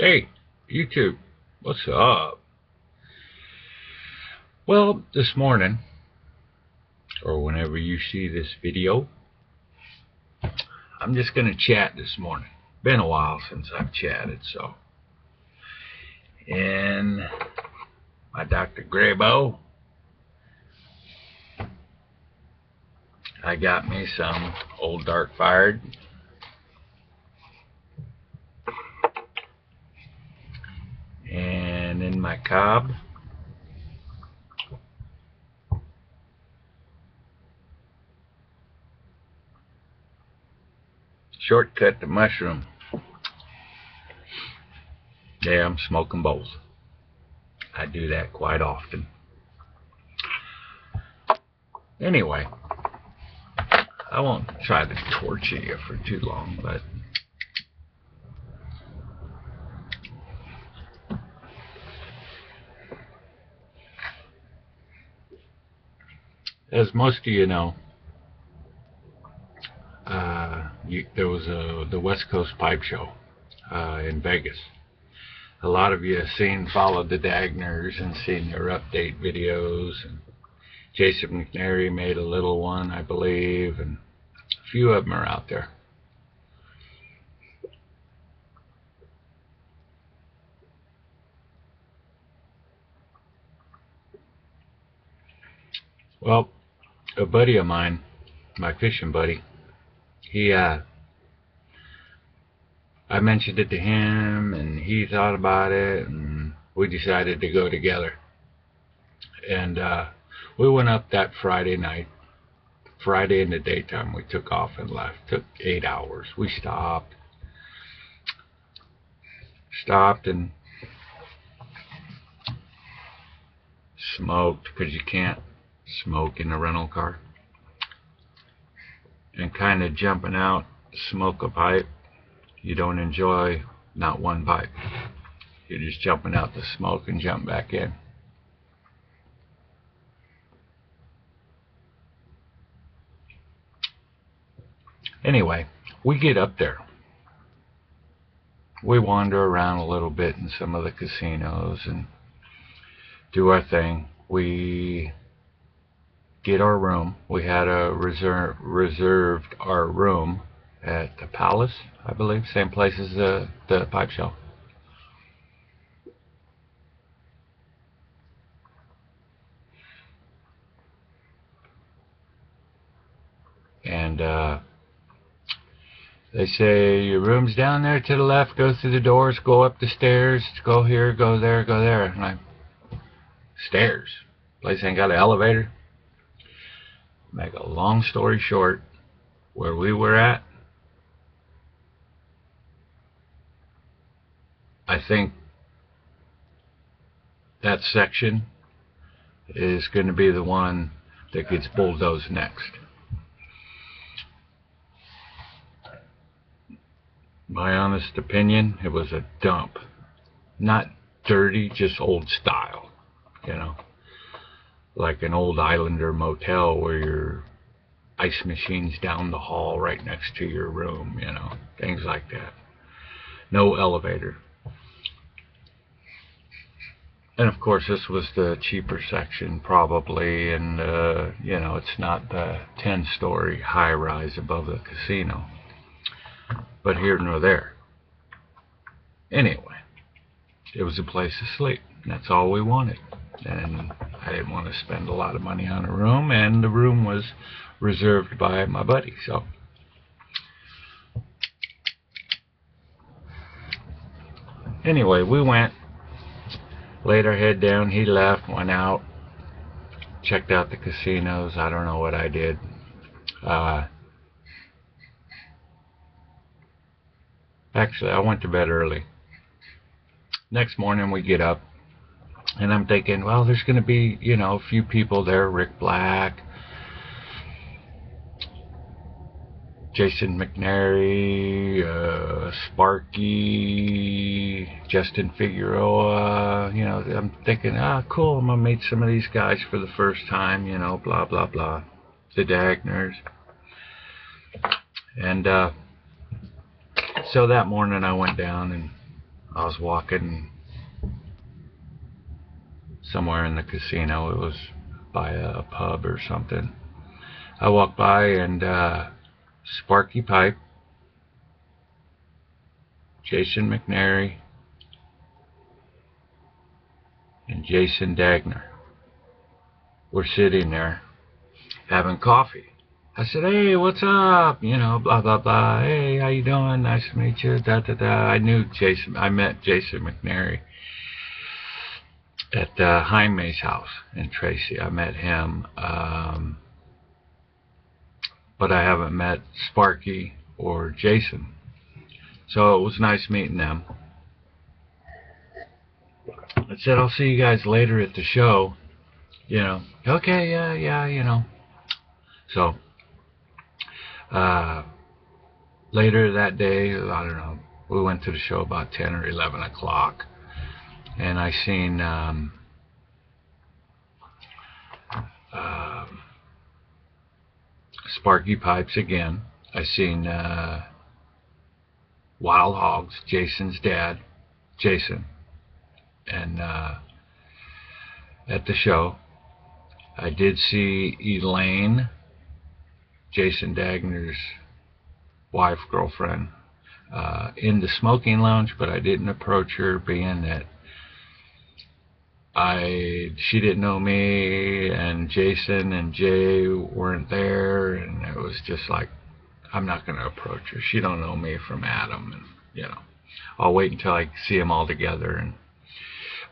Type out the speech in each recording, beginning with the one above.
Hey, YouTube, what's up? Well, this morning, or whenever you see this video, I'm just going to chat this morning. Been a while since I've chatted, so. In my Dr. Graybo, I got me some Old Dark Fired. And in my cob, Shortcut to Mushroom. Yeah, I'm smoking both. I do that quite often. Anyway, I won't try to torture you for too long, but as most of you know, there was the West Coast Pipe Show in Vegas. A lot of you have followed the Dagners and seen their update videos. And Jason McNary made a little one, I believe, and a few of them are out there. Well, a buddy of mine, my fishing buddy, I mentioned it to him, and he thought about it, and we decided to go together. And we went up that Friday night. Friday in the daytime, we took off and left. Took 8 hours. We stopped and smoked, because you can't smoke in a rental car. And kind of jumping out, smoke a pipe. You don't enjoy not one pipe. You're just jumping out to smoke and jump back in. Anyway, we get up there. We wander around a little bit in some of the casinos and do our thing. We get our room. We had reserved our room at the Palace, I believe, same place as the pipe show. And they say your room's down there to the left, go through the doors, go up the stairs, go here, go there, go there. And I'm, stairs? Place ain't got an elevator? Make a long story short, where we were at, I think that section is going to be the one that gets bulldozed next. My honest opinion, it was a dump. Not dirty, just old style, you know. Like an old Islander motel where your ice machine's down the hall right next to your room, you know. Things like that. No elevator. And of course this was the cheaper section probably, and you know, it's not the 10-story high-rise above the casino. But here nor there. Anyway, it was a place to sleep. That's all we wanted. And I didn't want to spend a lot of money on a room, and the room was reserved by my buddy, so. Anyway, we went, laid our head down, he left, went out, checked out the casinos. I don't know what I did. Actually, I went to bed early. Next morning we get up, and I'm thinking, well, there's going to be, you know, a few people there. Rick Black, Jason McNary, Sparky, Justin Figueroa. You know, I'm thinking, cool, I'm going to meet some of these guys for the first time, you know, blah, blah, blah. The Dagners. And so that morning I went down and I was walking somewhere in the casino. It was by a pub or something. I walked by and Sparky Pipe, Jason McNary, and Jason Dagner were sitting there having coffee. I said, "Hey, what's up? You know, blah blah blah. Hey, how you doing? Nice to meet you." Da da da. I knew Jason. I met Jason McNary at Jaime's house in Tracy. I met him, but I haven't met Sparky or Jason. So it was nice meeting them. I said, "I'll see you guys later at the show." You know, okay, yeah, you know. So later that day, I don't know, we went to the show about 10 or 11 o'clock, and I seen Sparky Pipes again. I seen Wild Hogs, Jason's dad, Jason, and at the show. I did see Elaine, Jason Dagner's wife, girlfriend, in the smoking lounge, but I didn't approach her, being that she didn't know me, and Jason and Jay weren't there, and it was just like, I'm not going to approach her. She don't know me from Adam, and you know, I'll wait until I see them all together.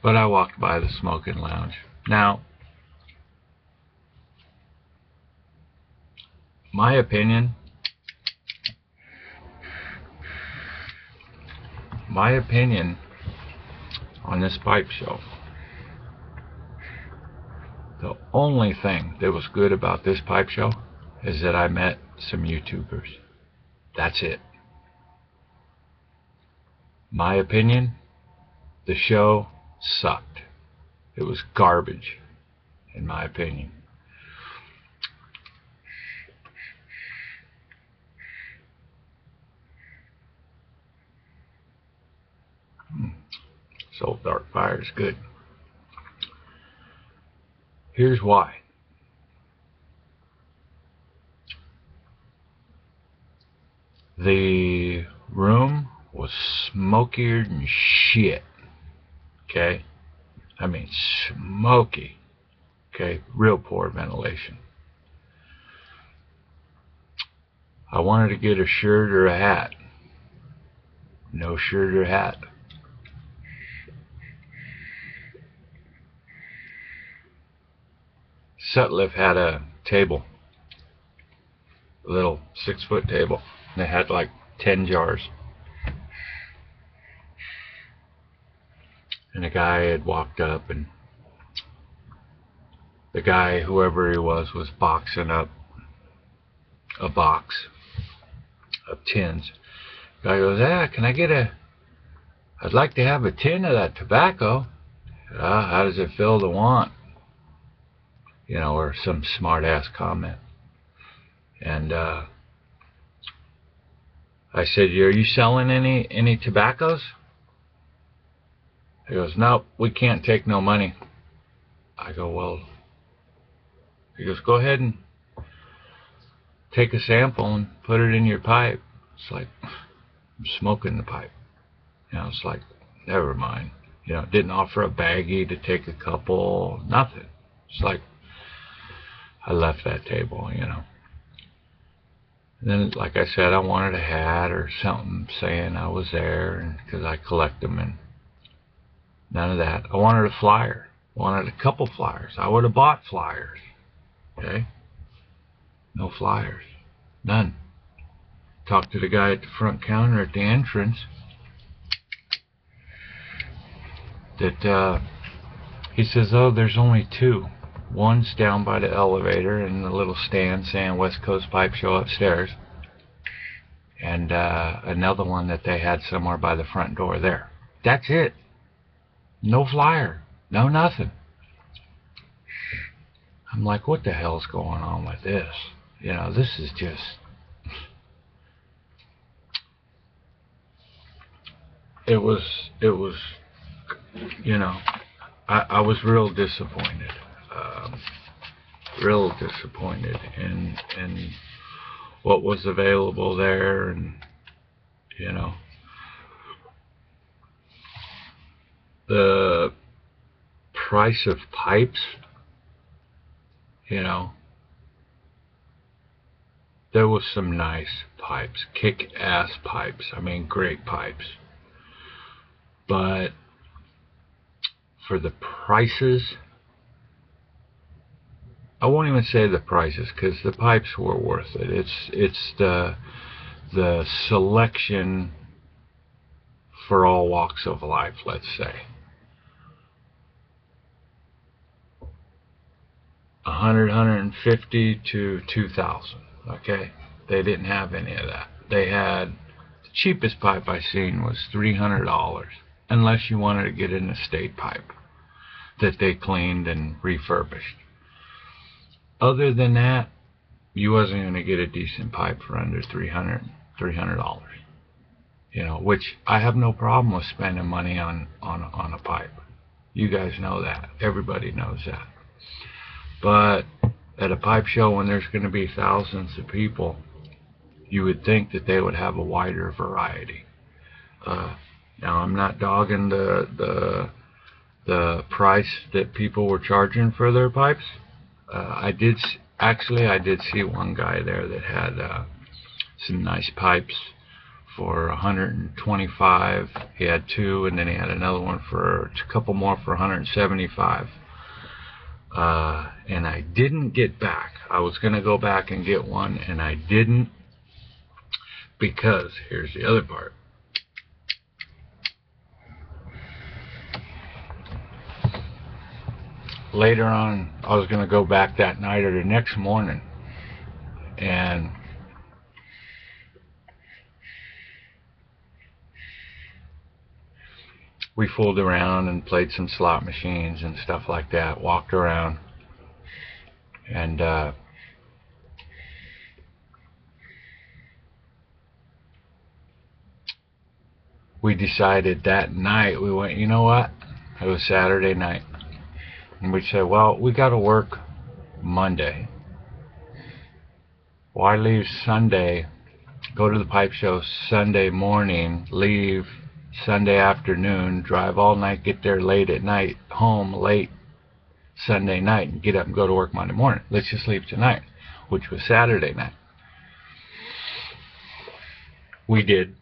But I walked by the smoking lounge. Now, my opinion on this pipe show, the only thing that was good about this pipe show is that I met some YouTubers. That's it. My opinion, the show sucked. It was garbage, in my opinion. So Dark Fire is good. Here's why. The room was smokier than shit. Okay? I mean, smoky. Okay? Real poor ventilation. I wanted to get a shirt or a hat. No shirt or hat. Sutliff had a table, a little 6-foot table. They had like 10 jars. And a guy had walked up, and the guy, whoever he was boxing up a box of tins. The guy goes, can I get I'd like to have a tin of that tobacco. How does it feel to want? You know, or some smart ass comment. And I said, are you selling any tobaccos? He goes, nope, we can't take no money. I go, well, he goes, go ahead and take a sample and put it in your pipe. It's like, I'm smoking the pipe. You know, it's like, never mind. You know, didn't offer a baggie to take a couple, nothing. It's like, I left that table, you know. And then, like I said, I wanted a hat or something saying I was there, and because I collect them, and none of that. I wanted a flyer. Wanted a couple flyers. I would have bought flyers. Okay? No flyers. None. Talked to the guy at the front counter at the entrance. That he says, oh, there's only 2. One's down by the elevator in the little stand saying West Coast Pipe Show upstairs, and another one that they had somewhere by the front door there. That's it. No flyer. No nothing. I'm like, what the hell's going on with this? You know, this is just... it was, you know, I was real disappointed, real disappointed in what was available there, and you know, the price of pipes, you know, there was some nice pipes, kick-ass pipes. I mean, great pipes. But for the prices, I won't even say the prices, because the pipes were worth it. It's the selection for all walks of life, let's say. 100, 150 to 2,000. Okay, they didn't have any of that. They had, the cheapest pipe I seen was $300, unless you wanted to get an estate pipe that they cleaned and refurbished. Other than that, you wasn't going to get a decent pipe for under $300. You know, which I have no problem with spending money on a pipe. You guys know that. Everybody knows that. But at a pipe show, when there's going to be thousands of people, you would think that they would have a wider variety. Now, I'm not dogging the price that people were charging for their pipes. I did see one guy there that had some nice pipes for 125. He had two, and then he had another one for a couple more for 175. And I didn't get back. I was going to go back and get one, and I didn't, because here's the other part. Later on, I was going to go back that night or the next morning, and we fooled around and played some slot machines and stuff like that, walked around, and we decided that night, we went, you know what, it was Saturday night, and we said, well, we got to work Monday. Why leave Sunday, go to the pipe show Sunday morning, leave Sunday afternoon, drive all night, get there late at night, home late Sunday night, and get up and go to work Monday morning. Let's just leave tonight, which was Saturday night. We did.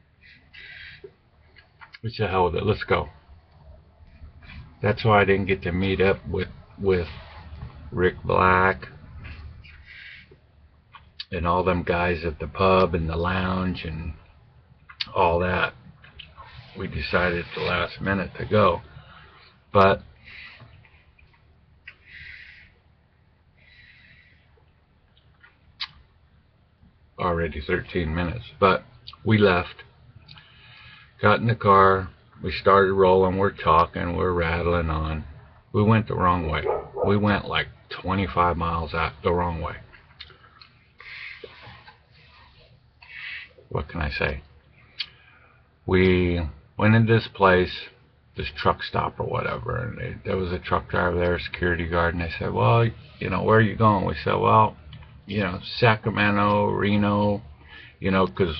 We said, hell with it, let's go. That's why I didn't get to meet up with Rick Black and all them guys at the pub and the lounge and all that. We decided at the last minute to go, but already 13 minutes, but we left, got in the car, we started rolling, we're talking, we're rattling on. We went the wrong way. We went like 25 miles out the wrong way. What can I say? We went into this place, this truck stop or whatever, and there was a truck driver there, a security guard, and they said, well, you know, where are you going? We said, well, you know, Sacramento, Reno, you know, because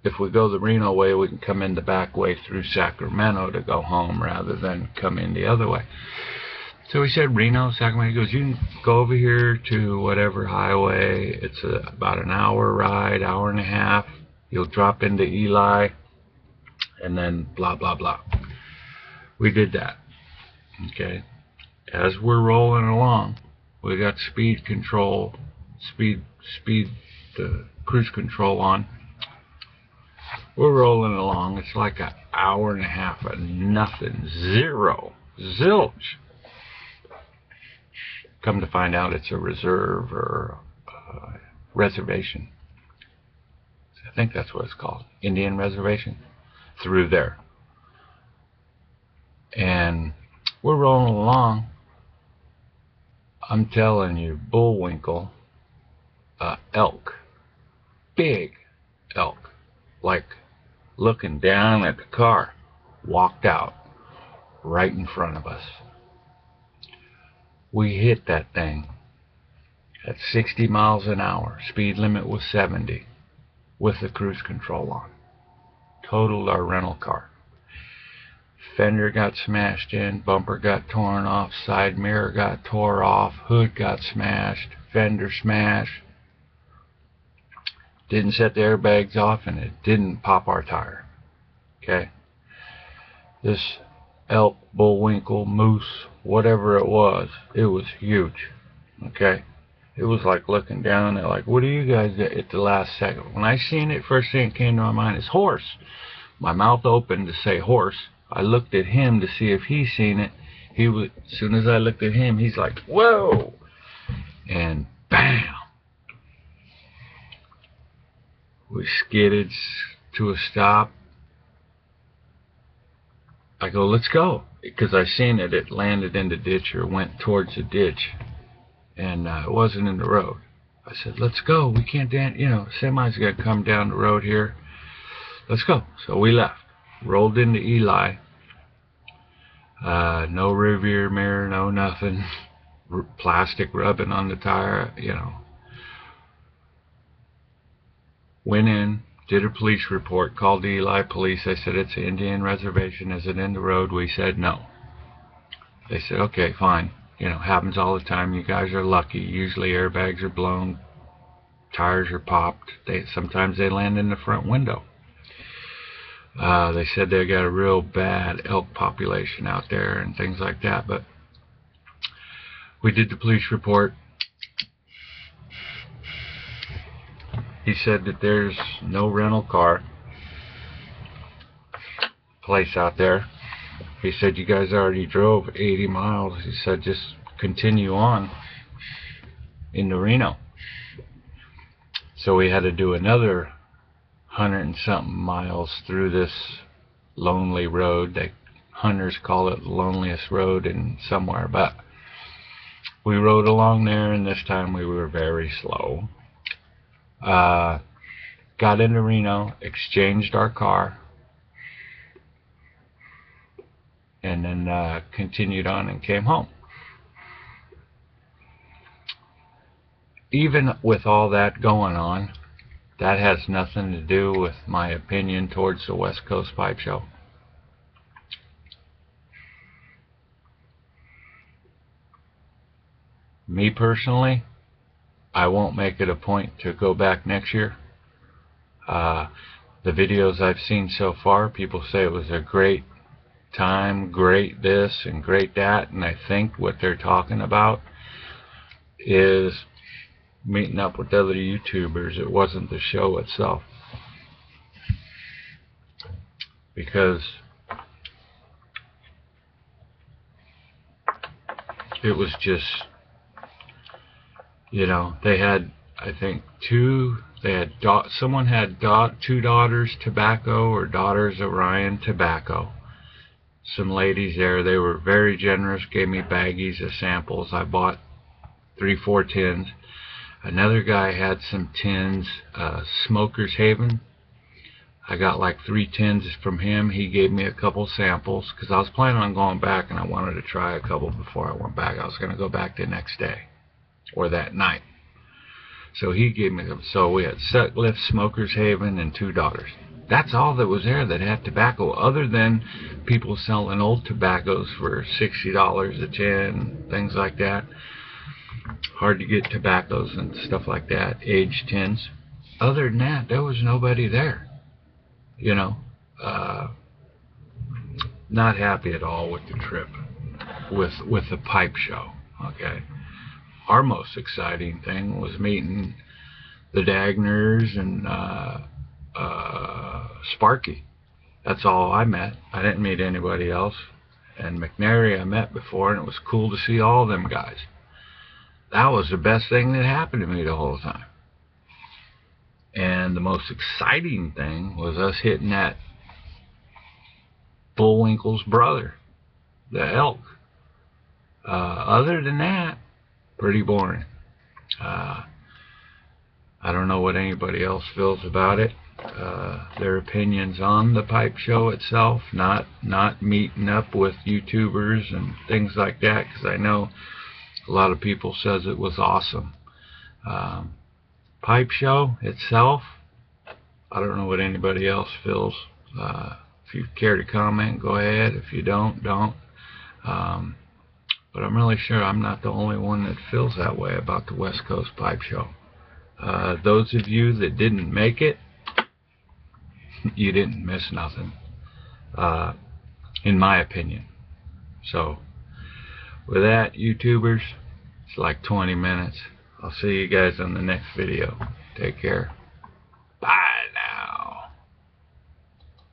if we go the Reno way, we can come in the back way through Sacramento to go home rather than come in the other way. So we said Reno, Sacramento. He goes, you can go over here to whatever highway. It's about an hour ride, hour and a half. You'll drop into Eli, and then blah, blah, blah. We did that. Okay. As we're rolling along, we got speed control, cruise control on. We're rolling along. It's like an hour and a half of nothing. Zero. Zilch. Come to find out it's a reserve or a reservation. I think that's what it's called. Indian reservation. Through there. And we're rolling along. I'm telling you, bullwinkle, elk. Big elk. Like looking down at the car. walked out right in front of us. We hit that thing at 60 miles an hour. Speed limit was 70 with the cruise control on. Totaled our rental car. Fender got smashed in, bumper got torn off, side mirror got tore off, hood got smashed, fender smashed. Didn't set the airbags off, and it didn't pop our tire. Okay? This elk, bullwinkle, moose, whatever it was huge. Okay? It was like looking down at, like, what are you guys at the last second? When I seen it, first thing that came to my mind is horse. My mouth opened to say horse. I looked at him to see if he seen it. As soon as I looked at him, he's like, whoa! And bam! We skidded to a stop. I go, let's go. Because I seen it. It landed in the ditch or went towards the ditch. And it wasn't in the road. I said, let's go. We can't, semi's got to come down the road here. Let's go. So we left. Rolled into Eli. No rear mirror, no nothing. Plastic rubbing on the tire, Went in, did a police report, called the Eli police. I said, it's an Indian reservation. Is it in the road? We said no. They said, okay, fine. Happens all the time. You guys are lucky. Usually airbags are blown. Tires are popped. Sometimes they land in the front window. They said they got a real bad elk population out there and things like that. But we did the police report. He said that there's no rental car place out there. He said, you guys already drove 80 miles. He said, just continue on into Reno. So we had to do another 100 and something miles through this lonely road. Hunters call it the loneliest road in somewhere, but we rode along there, and this time we were very slow. Got into Reno, exchanged our car, and then continued on and came home. Even with all that going on, that has nothing to do with my opinion towards the West Coast Pipe Show. Me personally, I won't make it a point to go back next year. The videos I've seen so far, people say it was a great time, great this and great that, and I think what they're talking about is meeting up with other YouTubers. It wasn't the show itself, because it was just, they had, I think, someone had two daughters Tobacco, or daughters Orion Tobacco. Some ladies there, they were very generous, gave me baggies of samples. I bought 3-4 tins. Another guy had some tins, Smoker's Haven. I got like 3 tins from him. He gave me a couple samples, because I was planning on going back, and I wanted to try a couple before I went back. I was going to go back the next day, or that night. So he gave me them. So we had Sutcliffe, Smoker's Haven, and 2 daughters. That's all that was there that had tobacco, other than people selling old tobaccos for $60 a tin, things like that. Hard to get tobaccos and stuff like that, aged tins. Other than that, there was nobody there. Not happy at all with the trip, with the pipe show. Okay. Our most exciting thing was meeting the Dagners and Sparky. That's all I met. I didn't meet anybody else. And McNary I met before, and it was cool to see all of them guys. That was the best thing that happened to me the whole time. And the most exciting thing was us hitting that Bullwinkle's brother, the elk. Other than that, pretty boring. I don't know what anybody else feels about it. their opinions on the pipe show itself, not meeting up with YouTubers and things like that, because I know a lot of people says it was awesome. Pipe show itself, I don't know what anybody else feels. If you care to comment, go ahead. If you don't. But I'm really sure I'm not the only one that feels that way about the West Coast Pipe Show. Those of you that didn't make it, you didn't miss nothing, in my opinion. So, with that, YouTubers, it's like 20 minutes. I'll see you guys on the next video. Take care.